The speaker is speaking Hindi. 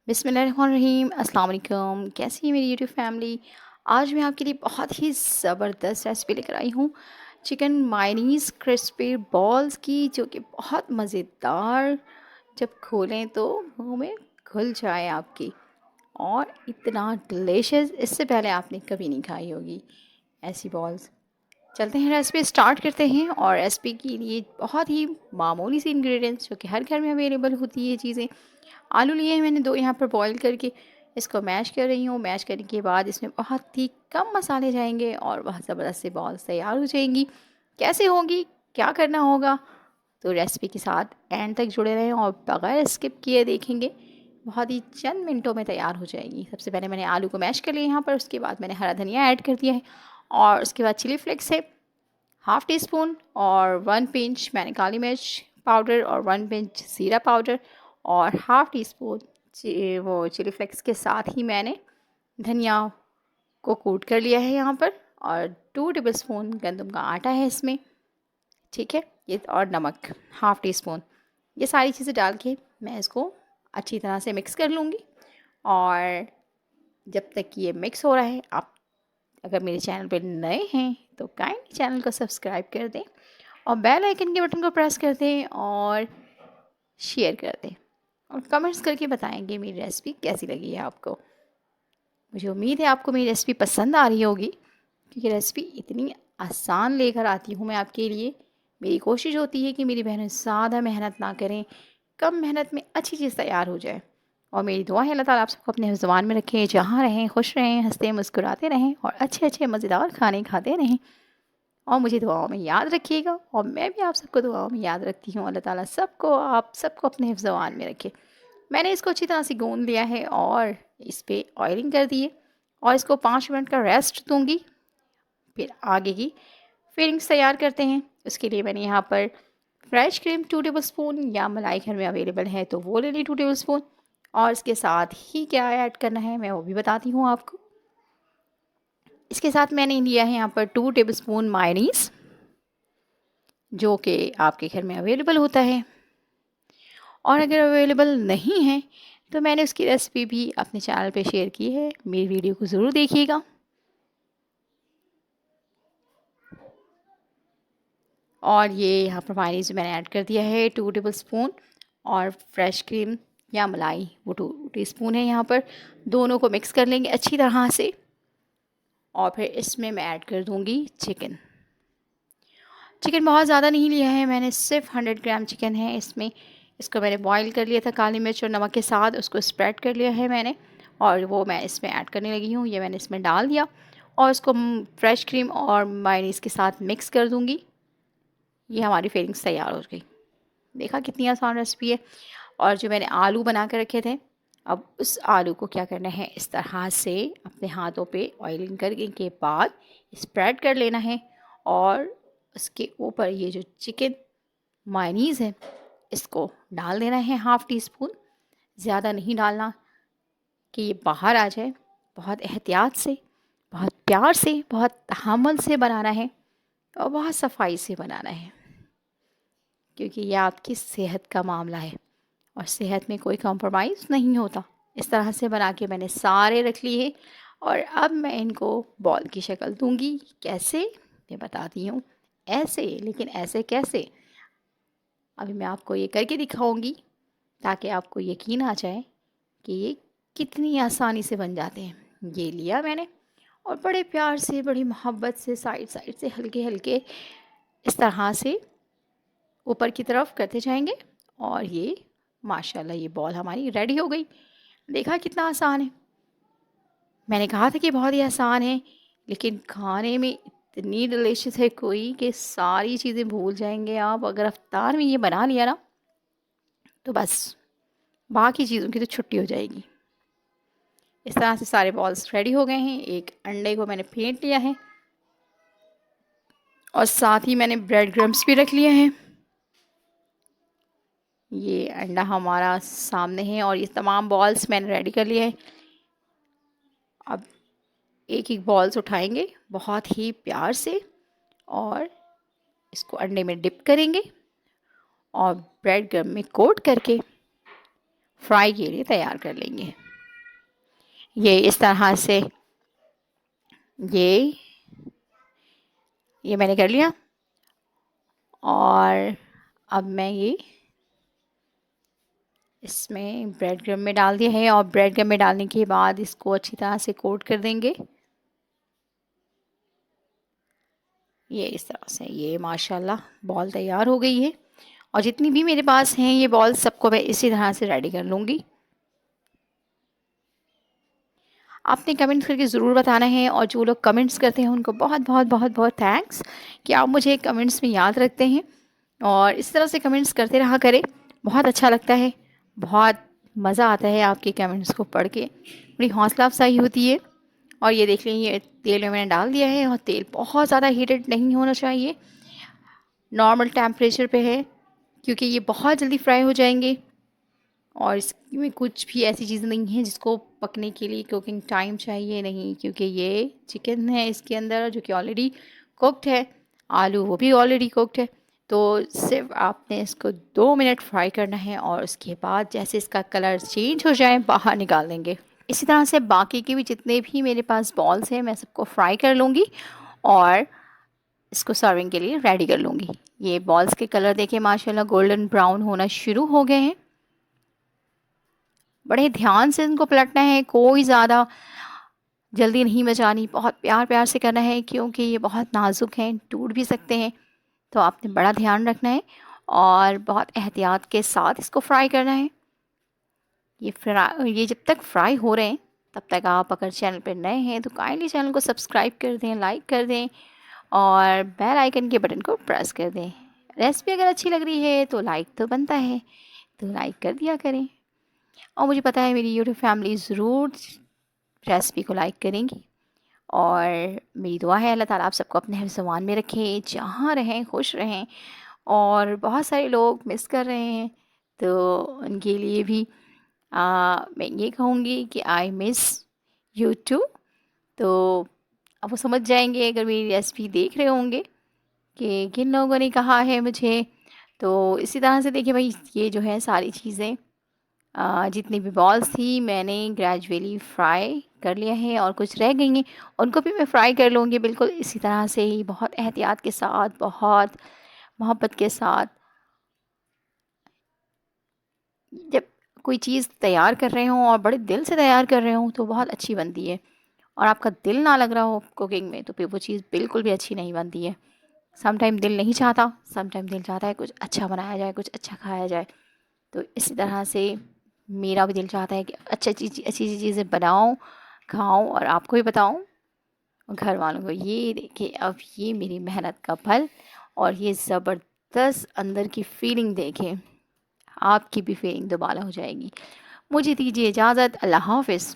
बिस्मिल्लाहिर्रहमानिर्रहीम। अस्सलाम वालेकुम। कैसी है मेरी यूट्यूब फैमिली। आज मैं आपके लिए बहुत ही ज़बरदस्त रेसिपी लेकर आई हूँ, चिकन मायनीज़ क्रिस्पी बॉल्स की, जो कि बहुत मज़ेदार, जब खोलें तो मुंह में घुल जाए आपकी, और इतना डिलीशियस, इससे पहले आपने कभी नहीं खाई होगी ऐसी बॉल्स। चलते हैं, रेसिपी स्टार्ट करते हैं। और रेसिपी के लिए बहुत ही मामूली सी इंग्रेडिएंट्स, जो कि हर घर में अवेलेबल होती है चीज़ें। आलू लिए हैं मैंने दो, यहाँ पर बॉईल करके इसको मैश कर रही हूँ। मैश करने के बाद इसमें बहुत ही कम मसाले जाएंगे और बहुत ज़बरदस्त सी बॉल्स तैयार हो जाएंगी। कैसे होगी, क्या करना होगा, तो रेसिपी के साथ एंड तक जुड़े रहें और बगैर स्किप किए देखेंगे। बहुत ही चंद मिनटों में तैयार हो जाएगी। सबसे पहले मैंने आलू को मैश कर लिया यहाँ पर, उसके बाद मैंने हरा धनिया ऐड कर दिया है, और उसके बाद चिली फ्लेक्स है हाफ़ टी स्पून, और 1 पिंच मैंने काली मिर्च पाउडर, और 1 पिंच ज़ीरा पाउडर, और हाफ़ टी स्पून वो चिली फ्लेक्स के साथ ही मैंने धनिया को कूट कर लिया है यहाँ पर, और 2 टेबल स्पून गंदम का आटा है इसमें, ठीक है ये, और नमक हाफ़ टी स्पून। ये सारी चीज़ें डाल के मैं इसको अच्छी तरह से मिक्स कर लूँगी। और जब तक ये मिक्स हो रहा है, आप अगर मेरे चैनल पर नए हैं तो काइंडली चैनल को सब्सक्राइब कर दें, और बेल आइकन के बटन को प्रेस कर दें, और शेयर कर दें, और कमेंट्स करके बताएंगे मेरी रेसिपी कैसी लगी है आपको। मुझे उम्मीद है आपको मेरी रेसिपी पसंद आ रही होगी, क्योंकि रेसिपी इतनी आसान लेकर आती हूँ मैं आपके लिए। मेरी कोशिश होती है कि मेरी बहनें ज़्यादा मेहनत ना करें, कम मेहनत में अच्छी चीज़ तैयार हो जाए। और मेरी दुआ है अल्लाह ताला आप सबको अपने ज़ुबान में रखें, जहाँ रहें खुश रहें, हंसते मुस्कुराते रहें, और अच्छे अच्छे मज़ेदार खाने खाते रहें। और मुझे दुआओं में याद रखिएगा, और मैं भी आप सबको दुआओं में याद रखती हूँ। अल्लाह ताला सबको, आप सबको अपने हिफ्ज़-ए-मान में रखे। मैंने इसको अच्छी तरह से गूँद लिया है, और इस पे ऑयलिंग कर दी है, और इसको 5 मिनट का रेस्ट दूँगी। फिर आगे की फिलिंग्स तैयार करते हैं। उसके लिए मैंने यहाँ पर फ्रेश क्रीम 2 टेबल स्पून, या मलाई घर में अवेलेबल है तो वो ले ली 2 टेबल स्पून। और इसके साथ ही क्या ऐड करना है मैं वो भी बताती हूँ आपको। इसके साथ मैंने लिया है यहाँ पर 2 टेबल स्पून मायोनीज़, जो कि आपके घर में अवेलेबल होता है। और अगर अवेलेबल नहीं है तो मैंने उसकी रेसिपी भी अपने चैनल पे शेयर की है, मेरी वीडियो को ज़रूर देखिएगा। और ये यहाँ पर मायोनीज़ मैंने ऐड कर दिया है 2 टेबल स्पून, और फ्रेश क्रीम या मलाई वो 2 टीस्पून है यहाँ पर। दोनों को मिक्स कर लेंगे अच्छी तरह से, और फिर इसमें मैं ऐड कर दूँगी चिकन। चिकन बहुत ज़्यादा नहीं लिया है मैंने, सिर्फ 100 ग्राम चिकन है इसमें। इसको मैंने बॉईल कर लिया था काली मिर्च और नमक के साथ, उसको स्प्रेड कर लिया है मैंने, और वो मैं इसमें ऐड करने लगी हूँ। ये मैंने इसमें डाल दिया, और इसको फ्रेश क्रीम और मायोनीज़ के साथ मिक्स कर दूँगी। ये हमारी फिलिंग्स तैयार हो गई। देखा कितनी आसान रेसिपी है। और जो मैंने आलू बना के रखे थे, अब उस आलू को क्या करना है, इस तरह से अपने हाथों पे ऑयलिंग करने के बाद स्प्रेड कर लेना है, और उसके ऊपर ये जो चिकन मायोनीज़ है इसको डाल देना है हाफ़ टी स्पून। ज़्यादा नहीं डालना कि ये बाहर आ जाए। बहुत एहतियात से, बहुत प्यार से, बहुत तहम्मुल से बनाना है, और बहुत सफाई से बनाना है, क्योंकि ये आपकी सेहत का मामला है, और सेहत में कोई कॉम्प्रोमाइज़ नहीं होता। इस तरह से बना के मैंने सारे रख लिए हैं, और अब मैं इनको बॉल की शक्ल दूंगी। कैसे, मैं बताती हूँ। ऐसे, लेकिन ऐसे कैसे, अभी मैं आपको ये करके दिखाऊंगी, ताकि आपको यकीन आ जाए कि ये कितनी आसानी से बन जाते हैं। ये लिया मैंने, और बड़े प्यार से, बड़ी मोहब्बत से साइड साइड से हल्के हल्के इस तरह से ऊपर की तरफ करते जाएंगे, और ये माशाल्लाह ये बॉल हमारी रेडी हो गई। देखा कितना आसान है। मैंने कहा था कि बहुत ही आसान है, लेकिन खाने में इतनी डिलीशियस है कोई, कि सारी चीज़ें भूल जाएंगे आप। अगर रफ्तार में ये बना लिया ना, तो बस बाकी चीज़ों की तो छुट्टी हो जाएगी। इस तरह से सारे बॉल्स रेडी हो गए हैं। एक अंडे को मैंने फेंट लिया है, और साथ ही मैंने ब्रेड क्रम्स भी रख लिए हैं। ये अंडा हमारा सामने है, और ये तमाम बॉल्स मैंने रेडी कर लिए हैं। अब एक एक बॉल्स उठाएंगे बहुत ही प्यार से, और इसको अंडे में डिप करेंगे, और ब्रेड क्रम्ब में कोट करके फ्राई के लिए तैयार कर लेंगे। ये इस तरह से ये मैंने कर लिया। और अब मैं ये इसमें ब्रेड क्रम्ब में डाल दिया है, और ब्रेड क्रम्ब में डालने के बाद इसको अच्छी तरह से कोट कर देंगे। ये इस तरह से ये माशाल्लाह बॉल तैयार हो गई है। और जितनी भी मेरे पास हैं ये बॉल, सबको मैं इसी तरह से रेडी कर लूँगी। आपने कमेंट्स करके ज़रूर बताना है, और जो लोग कमेंट्स करते हैं उनको बहुत बहुत बहुत बहुत थैंक्स कि आप मुझे कमेंट्स में याद रखते हैं। और इस तरह से कमेंट्स करते रहा करें, बहुत अच्छा लगता है, बहुत मज़ा आता है आपके कमेंट्स को पढ़ के, बड़ी हौसला अफजाई होती है। और ये देख लें, ये तेल में मैंने डाल दिया है, और तेल बहुत ज़्यादा हीटेड नहीं होना चाहिए, नॉर्मल टेम्परेचर पे है, क्योंकि ये बहुत जल्दी फ्राई हो जाएंगे। और इसमें कुछ भी ऐसी चीज़ नहीं है जिसको पकने के लिए कुकिंग टाइम चाहिए, नहीं, क्योंकि ये चिकन है इसके अंदर जो कि ऑलरेडी कुक्ड है, आलू वो भी ऑलरेडी कुक्ड है। तो सिर्फ आपने इसको 2 मिनट फ्राई करना है, और उसके बाद जैसे इसका कलर चेंज हो जाए बाहर निकाल देंगे। इसी तरह से बाकी के भी जितने भी मेरे पास बॉल्स हैं मैं सबको फ्राई कर लूँगी, और इसको सर्विंग के लिए रेडी कर लूँगी। ये बॉल्स के कलर देखिए माशाल्लाह गोल्डन ब्राउन होना शुरू हो गए हैं। बड़े ध्यान से इनको पलटना है, कोई ज़्यादा जल्दी नहीं मचानी, बहुत प्यार प्यार से करना है, क्योंकि ये बहुत नाजुक हैं, टूट भी सकते हैं। तो आपने बड़ा ध्यान रखना है और बहुत एहतियात के साथ इसको फ्राई करना है। ये जब तक फ्राई हो रहे हैं तब तक आप अगर चैनल पर नए हैं तो काइंडली चैनल को सब्सक्राइब कर दें, लाइक कर दें, और बेल आइकन के बटन को प्रेस कर दें। रेसिपी अगर अच्छी लग रही है तो लाइक तो बनता है, तो लाइक कर दिया करें। और मुझे पता है मेरी यूट्यूब फैमिली ज़रूर रेसिपी को लाइक करेंगी, और मेरी दुआ है अल्लाह ताला आप सबको अपने हिफ्ज़-ए-मान में रखें, जहाँ रहें खुश रहें। और बहुत सारे लोग मिस कर रहे हैं, तो उनके लिए भी मैं ये कहूँगी कि आई मिस यू टू। तो अब वो समझ जाएंगे अगर मेरी रेसिपी देख रहे होंगे कि किन लोगों ने कहा है मुझे। तो इसी तरह से देखिए भाई, ये जो है सारी चीज़ें जितनी भी बॉल्स थी मैंने ग्रेजुअली फ्राई कर लिया है, और कुछ रह गई हैं उनको भी मैं फ्राई कर लूँगी बिल्कुल इसी तरह से ही, बहुत एहतियात के साथ, बहुत मोहब्बत के साथ। जब कोई चीज़ तैयार कर रहे हों और बड़े दिल से तैयार कर रहे हों तो बहुत अच्छी बनती है, और आपका दिल ना लग रहा हो कुकिंग में तो फिर वो चीज़ बिल्कुल भी अच्छी नहीं बनती है। सम टाइम दिल नहीं चाहता, सम टाइम दिल चाहता है कुछ अच्छा बनाया जाए, कुछ अच्छा खाया जाए। तो इसी तरह से मेरा भी दिल चाहता है कि अच्छी अच्छी चीज़ें बनाऊँ, खाऊँ, और आपको भी बताऊँ, और घर वालों को। ये देखिए अब ये मेरी मेहनत का फल, और ये ज़बरदस्त अंदर की फीलिंग देखें, आपकी भी फीलिंग दोबारा हो जाएगी। मुझे दीजिए इजाज़त, अल्लाह हाफ़िज़।